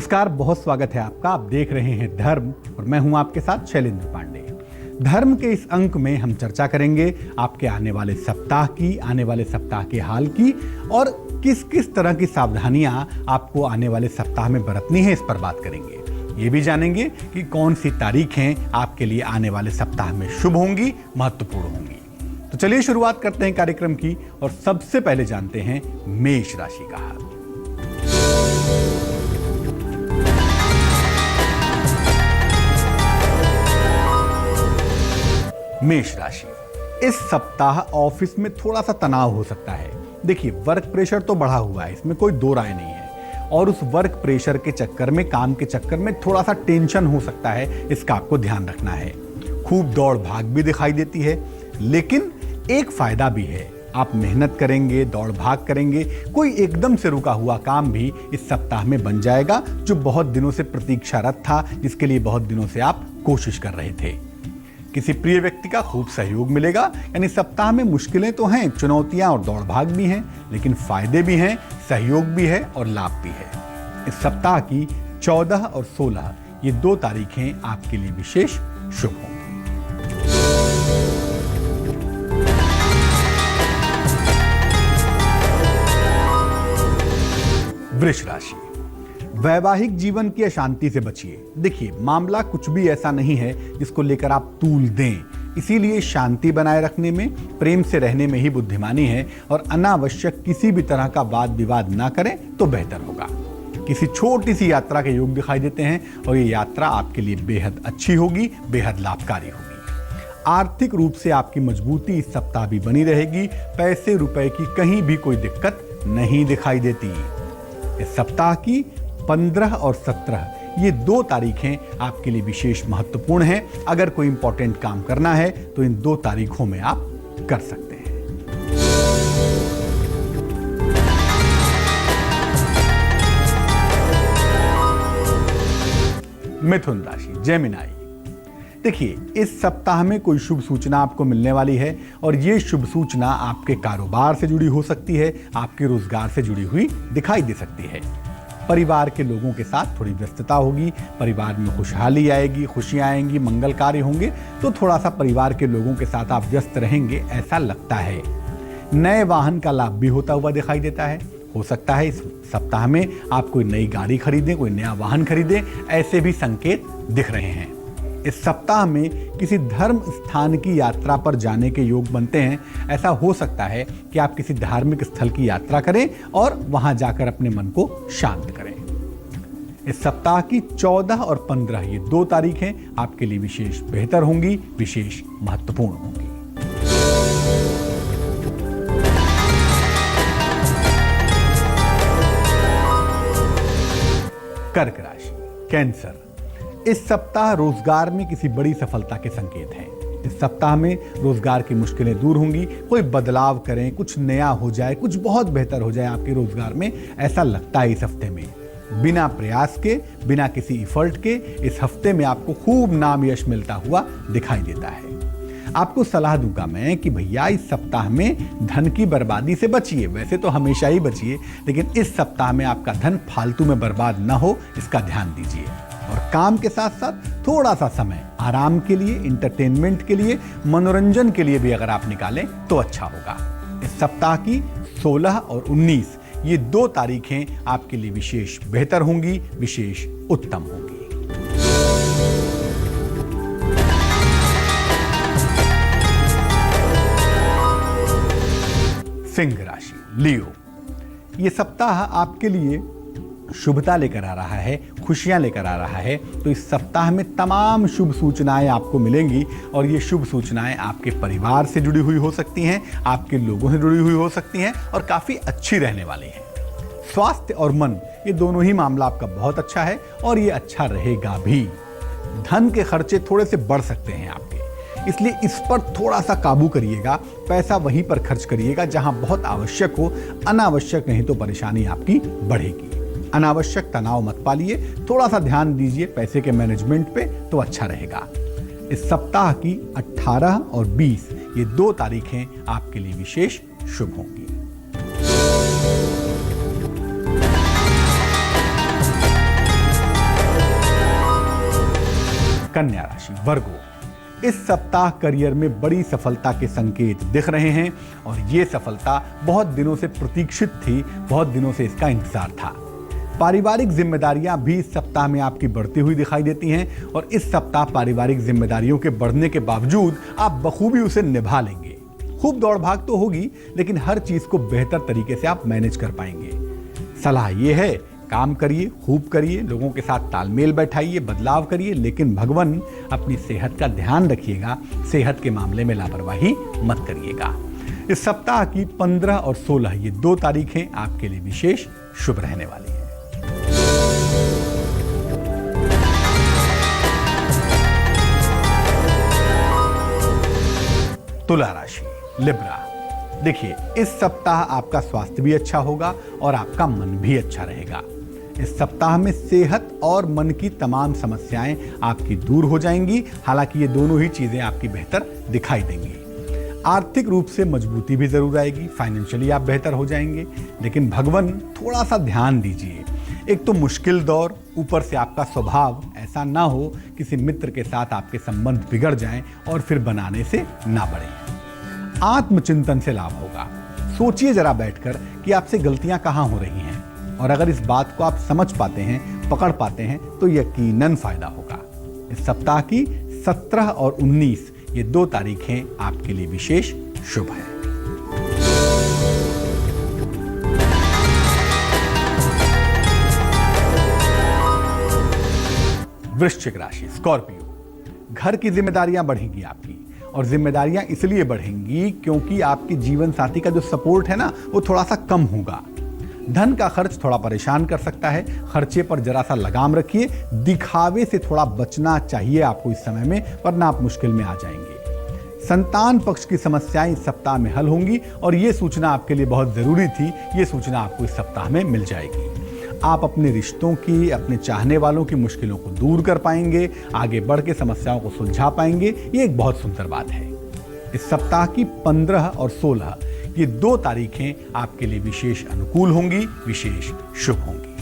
नमस्कार, बहुत स्वागत है आपका। आप देख रहे हैं धर्म और मैं हूं आपके साथ शैलेंद्र पांडे। धर्म के इस अंक में हम चर्चा करेंगे आपके आने वाले सप्ताह के हाल की और किस किस तरह की सावधानियां आपको आने वाले सप्ताह में बरतनी है, इस पर बात करेंगे। ये भी जानेंगे कि कौन सी तारीखें आपके लिए आने वाले सप्ताह में शुभ होंगी, महत्वपूर्ण होंगी। तो चलिए शुरुआत करते हैं कार्यक्रम की और सबसे पहले जानते हैं मेष राशि का हाल। मेष राशि, इस सप्ताह ऑफिस में थोड़ा सा तनाव हो सकता है। देखिए, वर्क प्रेशर तो बढ़ा हुआ है, इसमें कोई दो राय नहीं है और उस वर्क प्रेशर के चक्कर में, काम के चक्कर में थोड़ा सा टेंशन हो सकता है, इसका आपको ध्यान रखना है। खूब दौड़ भाग भी दिखाई देती है, लेकिन एक फायदा भी है। आप मेहनत करेंगे, दौड़ भाग करेंगे, कोई एकदम से रुका हुआ काम भी इस सप्ताह में बन जाएगा जो बहुत दिनों से प्रतीक्षारत था, जिसके लिए बहुत दिनों से आप कोशिश कर रहे थे। किसी प्रिय व्यक्ति का खूब सहयोग मिलेगा। यानी सप्ताह में मुश्किलें तो हैं, चुनौतियां और दौड़ भाग भी हैं, लेकिन फायदे भी हैं, सहयोग भी है और लाभ भी है। इस सप्ताह की 14 और 16 ये 2 तारीखें आपके लिए विशेष शुभ होंगी। वृष राशि, वैवाहिक जीवन की अशांति से बचिए। देखिए, मामला कुछ भी ऐसा नहीं है जिसको लेकर आप तूल दें, इसीलिए शांति बनाए रखने में, प्रेम से रहने में ही बुद्धिमानी है और अनावश्यक किसी भी तरह का वाद विवाद ना करें तो बेहतर होगा। किसी छोटी सी यात्रा के योग दिखाई देते हैं और ये यात्रा आपके लिए बेहद अच्छी होगी, बेहद लाभकारी होगी। आर्थिक रूप से आपकी मजबूती इस सप्ताह भी बनी रहेगी। पैसे रुपए की कहीं भी कोई दिक्कत नहीं दिखाई देती। इस सप्ताह की 15 और 17 ये 2 तारीखें आपके लिए विशेष महत्वपूर्ण हैं। अगर कोई इंपॉर्टेंट काम करना है तो इन 2 तारीखों में आप कर सकते हैं। मिथुन राशि, जेमिनी। देखिए, इस सप्ताह में कोई शुभ सूचना आपको मिलने वाली है और ये शुभ सूचना आपके कारोबार से जुड़ी हो सकती है, आपके रोजगार से जुड़ी हुई दिखाई दे सकती है। परिवार के लोगों के साथ थोड़ी व्यस्तता होगी, परिवार में खुशहाली आएगी, खुशियां आएंगी, मंगल कार्य होंगे, तो थोड़ा सा परिवार के लोगों के साथ आप व्यस्त रहेंगे, ऐसा लगता है। नए वाहन का लाभ भी होता हुआ दिखाई देता है। हो सकता है इस सप्ताह में आप कोई नई गाड़ी खरीदें, कोई नया वाहन खरीदें, ऐसे भी संकेत दिख रहे हैं। इस सप्ताह में किसी धर्म स्थान की यात्रा पर जाने के योग बनते हैं। ऐसा हो सकता है कि आप किसी धार्मिक स्थल की यात्रा करें और वहां जाकर अपने मन को शांत करें। इस सप्ताह की 14 और 15 ये 2 तारीखें आपके लिए विशेष बेहतर होंगी, विशेष महत्वपूर्ण होंगी। कर्क राशि, कैंसर। इस सप्ताह रोजगार में किसी बड़ी सफलता के संकेत हैं। इस सप्ताह में रोजगार की मुश्किलें दूर होंगी, कोई बदलाव करें, कुछ नया हो जाए, कुछ बहुत बेहतर हो जाए आपके रोजगार में, ऐसा लगता है इस हफ्ते में। बिना प्रयास के, बिना किसी इफर्ट के इस हफ्ते में आपको खूब नाम यश मिलता हुआ दिखाई देता है। आपको सलाह दूंगा मैं कि भैया इस सप्ताह में धन की बर्बादी से बचिए। वैसे तो हमेशा ही बचिए, लेकिन इस सप्ताह में आपका धन फालतू में बर्बाद ना हो, इसका ध्यान दीजिए। और काम के साथ साथ थोड़ा सा समय आराम के लिए, इंटरटेनमेंट के लिए, मनोरंजन के लिए भी अगर आप निकालें तो अच्छा होगा। इस सप्ताह की 16 और 19 ये 2 तारीखें आपके लिए विशेष बेहतर होंगी, विशेष उत्तम होंगी। सिंह राशि, लियो। ये सप्ताह आपके लिए शुभता लेकर आ रहा है, खुशियां लेकर आ रहा है। तो इस सप्ताह में तमाम शुभ सूचनाएं आपको मिलेंगी और ये शुभ सूचनाएं आपके परिवार से जुड़ी हुई हो सकती हैं, आपके लोगों से जुड़ी हुई हो सकती हैं और काफी अच्छी रहने वाली हैं। स्वास्थ्य और मन, ये दोनों ही मामला आपका बहुत अच्छा है और ये अच्छा रहेगा भी। धन के खर्चे थोड़े से बढ़ सकते हैं आपके, इसलिए इस पर थोड़ा सा काबू करिएगा। पैसा वहीं पर खर्च करिएगा जहां बहुत आवश्यक हो, अनावश्यक नहीं तो परेशानी आपकी बढ़ेगी। अनावश्यक तनाव मत पालिए, थोड़ा सा ध्यान दीजिए पैसे के मैनेजमेंट पे, तो अच्छा रहेगा। इस सप्ताह की 18 और 20 ये 2 तारीखें आपके लिए विशेष शुभ होंगी। कन्या राशि, वर्गो, इस सप्ताह करियर में बड़ी सफलता के संकेत दिख रहे हैं और ये सफलता बहुत दिनों से प्रतीक्षित थी, बहुत दिनों से इसका इंतजार था। पारिवारिक जिम्मेदारियां भी इस सप्ताह में आपकी बढ़ती हुई दिखाई देती हैं और इस सप्ताह पारिवारिक जिम्मेदारियों के बढ़ने के बावजूद आप बखूबी उसे निभा लेंगे। खूब दौड़ भाग तो होगी, लेकिन हर चीज को बेहतर तरीके से आप मैनेज कर पाएंगे। सलाह यह है, काम करिए, खूब करिए, लोगों के साथ तालमेल बैठाइए, बदलाव करिए, लेकिन भगवान अपनी सेहत का ध्यान रखिएगा। सेहत के मामले में लापरवाही मत करिएगा। इस सप्ताह की 15 और 16 ये 2 तारीखें आपके लिए विशेष शुभ रहने वाली है। तुला राशि, लिब्रा, देखिए इस सप्ताह आपका स्वास्थ्य भी अच्छा होगा और आपका मन भी अच्छा रहेगा। इस सप्ताह में सेहत और मन की तमाम समस्याएं आपकी दूर हो जाएंगी। हालांकि ये दोनों ही चीजें आपकी बेहतर दिखाई देंगी। आर्थिक रूप से मजबूती भी जरूर आएगी, फाइनेंशियली आप बेहतर हो जाएंगे, लेकिन भगवान थोड़ा सा ध्यान दीजिए। एक तो मुश्किल दौर, ऊपर से आपका स्वभाव ऐसा ना हो किसी मित्र के साथ आपके संबंध बिगड़ जाएं और फिर बनाने से ना बढ़े। आत्मचिंतन से लाभ होगा। सोचिए जरा बैठकर कि आपसे गलतियां कहां हो रही हैं, और अगर इस बात को आप समझ पाते हैं, पकड़ पाते हैं, तो यकीनन फायदा होगा। इस सप्ताह की 17 और 19 ये 2 तारीखें आपके लिए विशेष शुभ है। वृश्चिक राशि, स्कॉर्पियो, घर की जिम्मेदारियां बढ़ेंगी आपकी, और जिम्मेदारियां इसलिए बढ़ेंगी क्योंकि आपके जीवन साथी का जो सपोर्ट है ना, वो थोड़ा सा कम होगा। धन का खर्च थोड़ा परेशान कर सकता है। खर्चे पर जरा सा लगाम रखिए। दिखावे से थोड़ा बचना चाहिए आपको इस समय में, वरना आप मुश्किल में आ जाएंगे। संतान पक्ष की समस्याएं इस सप्ताह में हल होंगी और ये सूचना आपके लिए बहुत जरूरी थी। ये सूचना आपको इस सप्ताह में मिल जाएगी। आप अपने रिश्तों की, अपने चाहने वालों की मुश्किलों को दूर कर पाएंगे, आगे बढ़ के समस्याओं को सुलझा पाएंगे। ये एक बहुत सुंदर बात है। इस सप्ताह की 15 और 16 ये 2 तारीखें आपके लिए विशेष अनुकूल होंगी, विशेष शुभ होंगी।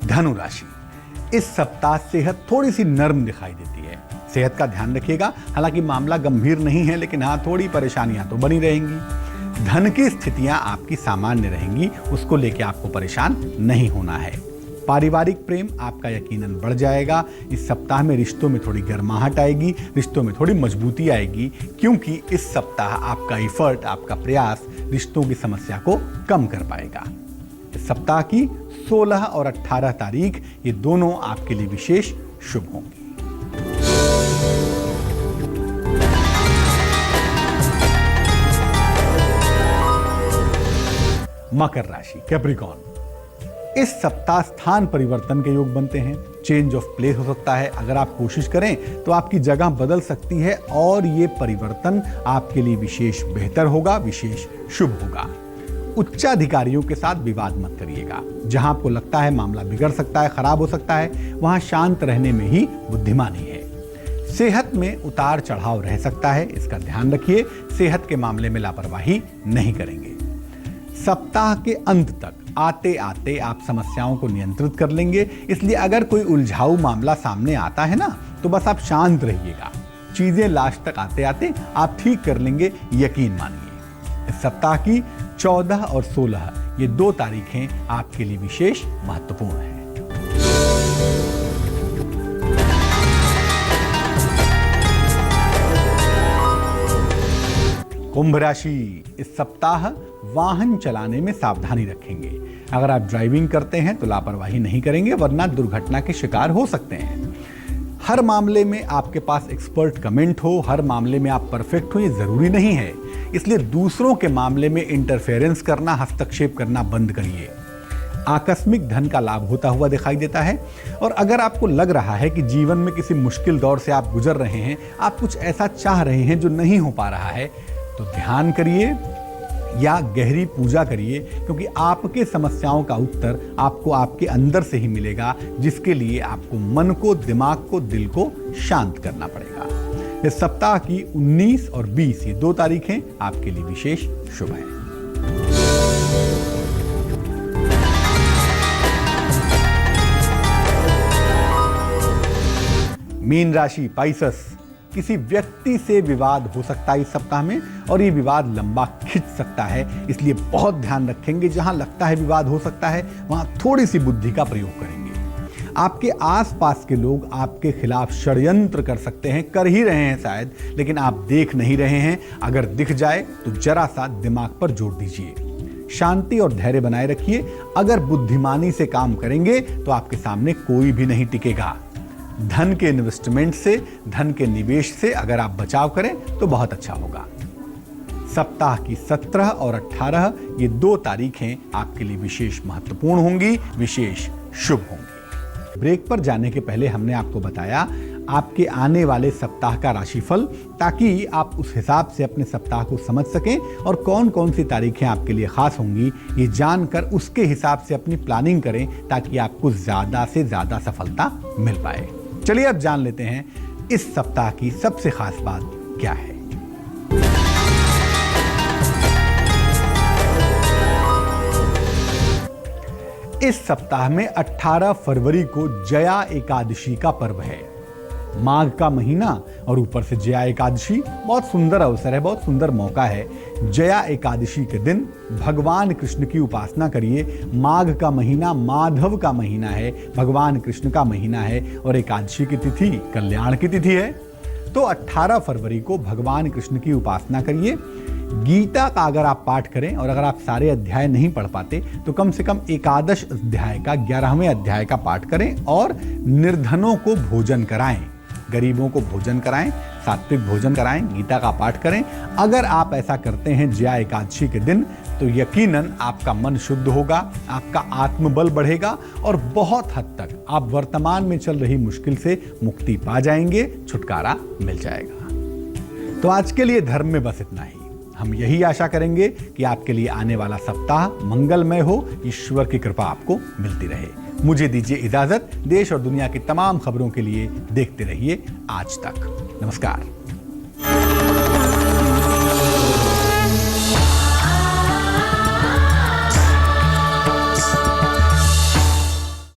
धनु राशि, इस सप्ताह सेहत थोड़ी सी नर्म दिखाई देती है। सेहत का ध्यान रखिएगा। हालांकि मामला गंभीर नहीं है, लेकिन हाँ, थोड़ी परेशानियां तो बनी रहेंगी। धन की स्थितियां आपकी सामान्य रहेंगी, उसको लेके आपको परेशान नहीं होना है। पारिवारिक प्रेम आपका यकीनन बढ़ जाएगा। इस सप्ताह में रिश्तों में थोड़ी गर्माहट आएगी, रिश्तों में थोड़ी मजबूती आएगी, क्योंकि इस सप्ताह आपका एफर्ट, आपका प्रयास रिश्तों की समस्या को कम कर पाएगा। इस सप्ताह की 16 और 18 तारीख ये दोनों आपके लिए विशेष शुभ होंगी। मकर राशि, कैप्रिकॉर्न, इस सप्ताह स्थान परिवर्तन के योग बनते हैं। चेंज ऑफ प्लेस हो सकता है। अगर आप कोशिश करें तो आपकी जगह बदल सकती है और ये परिवर्तन आपके लिए विशेष बेहतर होगा, विशेष शुभ होगा। उच्चाधिकारियों के साथ विवाद मत करिएगा। जहां आपको लगता है मामला बिगड़ सकता है, खराब हो सकता है, वहां शांत रहने में ही बुद्धिमानी है। सेहत में उतार चढ़ाव रह सकता है, इसका ध्यान रखिए। सेहत के मामले में लापरवाही नहीं करेंगे। सप्ताह के अंत तक आते आते आप समस्याओं को नियंत्रित कर लेंगे। इसलिए अगर कोई उलझाऊ मामला सामने आता है ना, तो बस आप शांत रहिएगा। चीजें लास्ट तक आते आते आप ठीक कर लेंगे, यकीन मानिए। इस सप्ताह की 14 और 16 ये 2 तारीखें आपके लिए विशेष महत्वपूर्ण हैं। कुंभ राशि, इस सप्ताह वाहन चलाने में सावधानी रखेंगे। अगर आप ड्राइविंग करते हैं तो लापरवाही नहीं करेंगे, वरना दुर्घटना के शिकार हो सकते हैं। हर मामले में आपके पास एक्सपर्ट कमेंट हो, हर मामले में आप परफेक्ट हो, ये जरूरी नहीं है। इसलिए दूसरों के मामले में इंटरफेरेंस करना, हस्तक्षेप करना बंद करिए। आकस्मिक धन का लाभ होता हुआ दिखाई देता है। और अगर आपको लग रहा है कि जीवन में किसी मुश्किल दौर से आप गुजर रहे हैं, आप कुछ ऐसा चाह रहे हैं जो नहीं हो पा रहा है, तो ध्यान करिए या गहरी पूजा करिए, क्योंकि आपके समस्याओं का उत्तर आपको आपके अंदर से ही मिलेगा, जिसके लिए आपको मन को, दिमाग को, दिल को शांत करना पड़ेगा। इस सप्ताह की 19 और 20 ये 2 तारीखें आपके लिए विशेष शुभ है। मीन राशि पाइसेस, किसी व्यक्ति से विवाद हो सकता है इस सप्ताह में और ये विवाद लंबा खिंच सकता है, इसलिए बहुत ध्यान रखेंगे। जहां लगता है विवाद हो सकता है वहां थोड़ी सी बुद्धि का प्रयोग करेंगे। आपके आसपास के लोग आपके खिलाफ षड्यंत्र कर सकते हैं, कर ही रहे हैं शायद, लेकिन आप देख नहीं रहे हैं। अगर दिख जाए तो जरा सा दिमाग पर जोर दीजिए। शांति और धैर्य बनाए रखिए। अगर बुद्धिमानी से काम करेंगे तो आपके सामने कोई भी नहीं टिकेगा। धन के इन्वेस्टमेंट से, धन के निवेश से अगर आप बचाव करें तो बहुत अच्छा होगा। सप्ताह की 17 और 18 ये 2 तारीखें आपके लिए विशेष महत्वपूर्ण होंगी, विशेष शुभ होंगी। ब्रेक पर जाने के पहले हमने आपको बताया आपके आने वाले सप्ताह का राशिफल, ताकि आप उस हिसाब से अपने सप्ताह को समझ सकें और कौन कौन सी तारीखें आपके लिए खास होंगी ये जानकर उसके हिसाब से अपनी प्लानिंग करें, ताकि आपको ज्यादा से ज्यादा सफलता मिल पाए। चलिए अब जान लेते हैं इस सप्ताह की सबसे खास बात क्या है। इस सप्ताह में 18 फरवरी को जया एकादशी का पर्व है। माघ का महीना और ऊपर से जया एकादशी, बहुत सुंदर अवसर है, बहुत सुंदर मौका है। जया एकादशी के दिन भगवान कृष्ण की उपासना करिए। माघ का महीना माधव का महीना है, भगवान कृष्ण का महीना है और एकादशी की तिथि कल्याण की तिथि है। तो 18 फरवरी को भगवान कृष्ण की उपासना करिए। गीता का अगर आप पाठ करें और अगर आप सारे अध्याय नहीं पढ़ पाते तो कम से कम एकादश अध्याय का 11वें अध्याय का पाठ करें और निर्धनों को भोजन कराएं, गरीबों को भोजन कराएं, सात्विक भोजन कराएं, गीता का पाठ करें। अगर आप ऐसा करते हैं जया एकादशी के दिन तो यकीनन आपका मन शुद्ध होगा, आपका आत्मबल बढ़ेगा और बहुत हद तक आप वर्तमान में चल रही मुश्किल से मुक्ति पा जाएंगे, छुटकारा मिल जाएगा। तो आज के लिए धर्म में बस इतना ही। हम यही आशा करेंगे कि आपके लिए आने वाला सप्ताह मंगलमय हो, ईश्वर की कृपा आपको मिलती रहे। मुझे दीजिए इजाजत। देश और दुनिया की तमाम खबरों के लिए देखते रहिए आज तक। नमस्कार।